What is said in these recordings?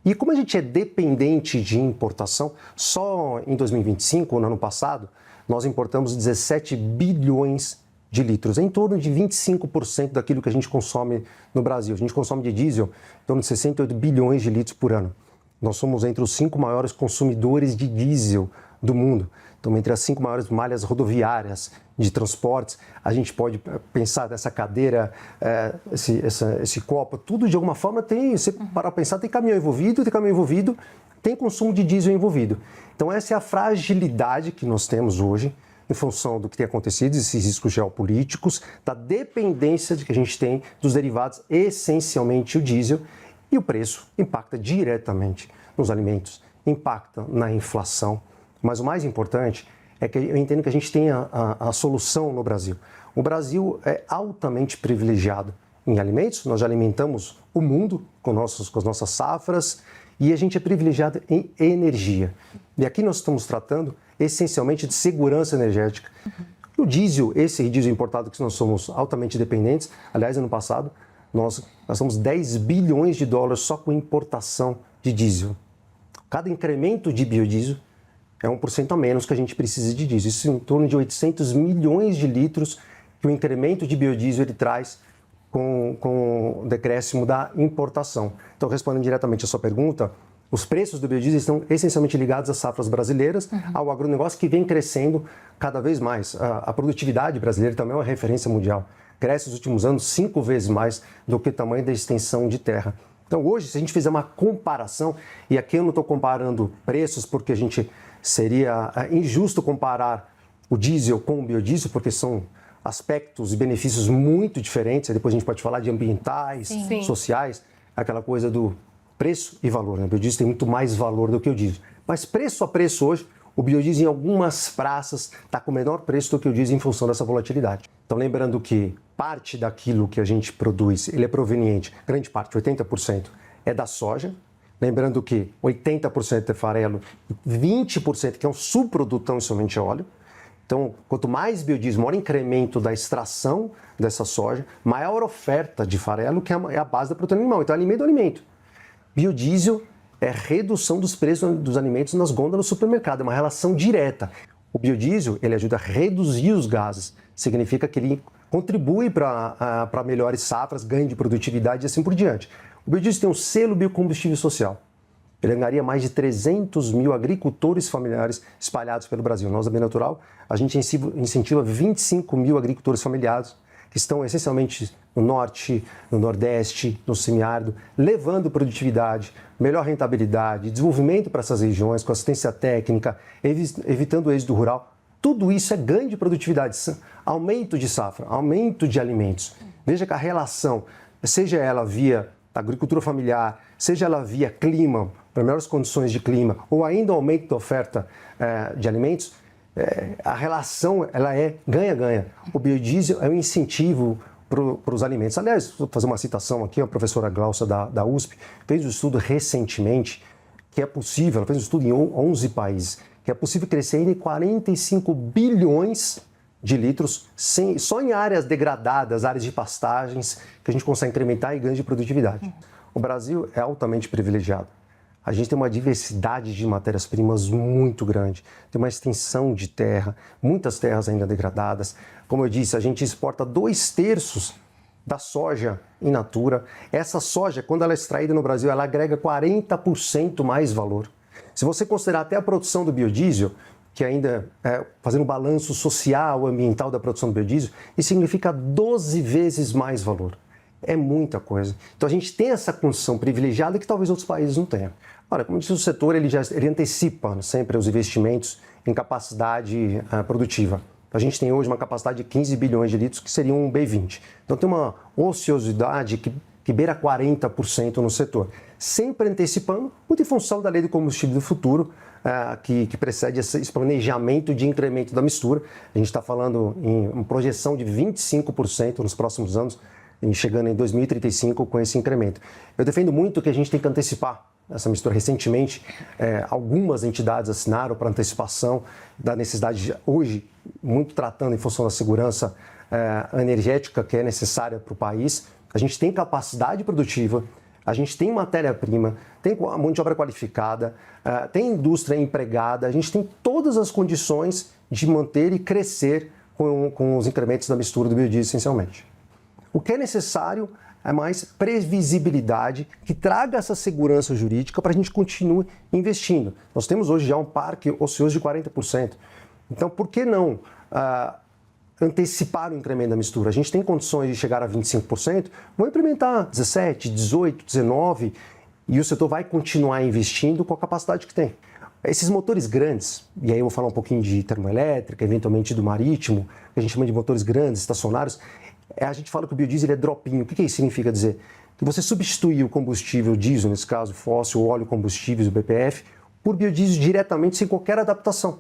E como a gente é dependente de importação, só em 2025, no ano passado, nós importamos 17 bilhões de litros, em torno de 25% daquilo que a gente consome no Brasil. A gente consome de diesel em torno de 68 bilhões de litros por ano. Nós somos entre os 5 maiores consumidores de diesel do mundo. Então, entre as 5 maiores malhas rodoviárias de transportes, a gente pode pensar nessa cadeira, esse copo, tudo de alguma forma tem, se parar para pensar, tem caminhão envolvido, tem consumo de diesel envolvido. Então, essa é a fragilidade que nós temos hoje, em função do que tem acontecido, esses riscos geopolíticos, da dependência que a gente tem dos derivados, essencialmente o diesel, e o preço impacta diretamente nos alimentos, impacta na inflação. Mas o mais importante é que eu entendo que a gente tem a solução no Brasil. O Brasil é altamente privilegiado em alimentos, nós já alimentamos o mundo com as nossas safras e a gente é privilegiado em energia. E aqui nós estamos tratando essencialmente de segurança energética. O diesel, esse diesel importado que nós somos altamente dependentes, aliás, ano passado, nós gastamos 10 bilhões de dólares só com importação de diesel. Cada incremento de biodiesel é 1% a menos que a gente precisa de diesel. Isso em torno de 800 milhões de litros que o incremento de biodiesel ele traz com o decréscimo da importação. Então, respondendo diretamente a sua pergunta, os preços do biodiesel estão essencialmente ligados às safras brasileiras, ao agronegócio que vem crescendo cada vez mais. A produtividade brasileira também é uma referência mundial. Cresce nos últimos anos 5 vezes mais do que o tamanho da extensão de terra. Então, hoje, se a gente fizer uma comparação, e aqui eu não estou comparando preços porque a gente seria injusto comparar o diesel com o biodiesel, porque são aspectos e benefícios muito diferentes. Depois a gente pode falar de ambientais, sociais, aquela coisa do preço e valor. Né? O biodiesel tem muito mais valor do que o diesel. Mas preço a preço hoje, o biodiesel em algumas praças está com menor preço do que o diesel em função dessa volatilidade. Então lembrando que parte daquilo que a gente produz, ele é proveniente, grande parte, 80%, é da soja. Lembrando que 80% é farelo, 20% que é um subproduto tão somente óleo. Então, quanto mais biodiesel, maior incremento da extração dessa soja, maior oferta de farelo, que é a base da proteína animal. Então, é alimento do alimento. Biodiesel é redução dos preços dos alimentos nas gôndolas do supermercado, é uma relação direta. O biodiesel, ele ajuda a reduzir os gases, significa que ele contribui para melhores safras, ganho de produtividade e assim por diante. O biodiesel tem um selo biocombustível social. Ele angariaria mais de 300 mil agricultores familiares espalhados pelo Brasil. Nós, da Bnatural, a gente incentiva 25 mil agricultores familiares que estão essencialmente no norte, no nordeste, no semiárido, levando produtividade, melhor rentabilidade, desenvolvimento para essas regiões, com assistência técnica, evitando o êxodo rural. Tudo isso é ganho de produtividade, aumento de safra, aumento de alimentos. Veja que a relação, seja ela via agricultura familiar, seja ela via clima, para melhores condições de clima, ou ainda o aumento da oferta de alimentos, a relação ela é ganha-ganha. O biodiesel é um incentivo para os alimentos. Aliás, vou fazer uma citação aqui, a professora Glaucia da USP fez um estudo recentemente que é possível, ela fez um estudo em 11 países, que é possível crescer em 45 bilhões de litros só em áreas degradadas, áreas de pastagens, que a gente consegue incrementar e ganho de produtividade. O Brasil é altamente privilegiado. A gente tem uma diversidade de matérias-primas muito grande, tem uma extensão de terra, muitas terras ainda degradadas. Como eu disse, a gente exporta 2/3 da soja in natura. Essa soja, quando ela é extraída no Brasil, ela agrega 40% mais valor. Se você considerar até a produção do biodiesel, que ainda fazendo um balanço social, ambiental da produção do biodiesel, isso significa 12 vezes mais valor. É muita coisa. Então a gente tem essa condição privilegiada que talvez outros países não tenham. Olha, como disse o setor, ele antecipa sempre os investimentos em capacidade produtiva. A gente tem hoje uma capacidade de 15 bilhões de litros, que seria um B20. Então tem uma ociosidade que beira 40% no setor. Sempre antecipando, muito em função da lei do combustível do futuro, que precede esse planejamento de incremento da mistura. A gente está falando em uma projeção de 25% nos próximos anos, chegando em 2035 com esse incremento. Eu defendo muito que a gente tem que antecipar essa mistura. Recentemente, algumas entidades assinaram para antecipação da necessidade, hoje, muito tratando em função da segurança energética que é necessária para o país. A gente tem capacidade produtiva, A gente tem matéria-prima, tem mão de obra qualificada, tem indústria empregada, a gente tem todas as condições de manter e crescer com os incrementos da mistura do biodiesel, essencialmente. O que é necessário é mais previsibilidade, que traga essa segurança jurídica para a gente continuar investindo. Nós temos hoje já um parque ocioso de 40%. Então, por que não antecipar o incremento da mistura? A gente tem condições de chegar a 25%, vamos implementar 17%, 18%, 19%, e o setor vai continuar investindo com a capacidade que tem. Esses motores grandes, e aí eu vou falar um pouquinho de termoelétrica, eventualmente do marítimo, que a gente chama de motores grandes, estacionários, a gente fala que o biodiesel é dropinho. O que isso significa dizer? Que você substitui o combustível diesel, nesse caso fóssil, óleo combustíveis, o BPF, por biodiesel diretamente, sem qualquer adaptação.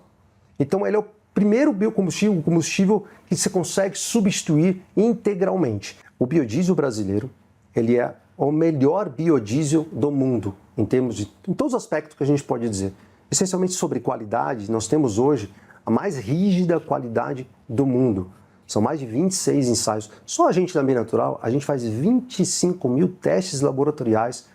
Então ele é o primeiro biocombustível, o combustível que você consegue substituir integralmente. O biodiesel brasileiro, ele é o melhor biodiesel do mundo, em todos os aspectos que a gente pode dizer. Essencialmente sobre qualidade, nós temos hoje a mais rígida qualidade do mundo. São mais de 26 ensaios. Só a gente na Bem Natural, a gente faz 25 mil testes laboratoriais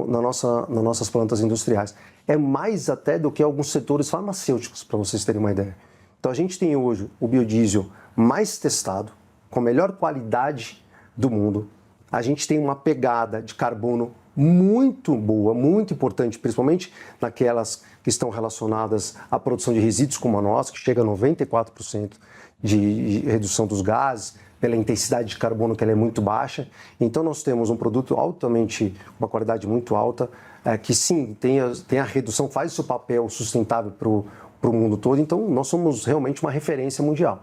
nas nossas plantas industriais. É mais até do que alguns setores farmacêuticos, para vocês terem uma ideia. Então a gente tem hoje o biodiesel mais testado, com a melhor qualidade do mundo. A gente tem uma pegada de carbono muito boa, muito importante, principalmente naquelas que estão relacionadas à produção de resíduos como a nossa, que chega a 94% de redução dos gases, pela intensidade de carbono que ela é muito baixa. Então nós temos um produto altamente, uma qualidade muito alta, que sim, tem a redução, faz o seu papel sustentável para o mundo todo. Então nós somos realmente uma referência mundial.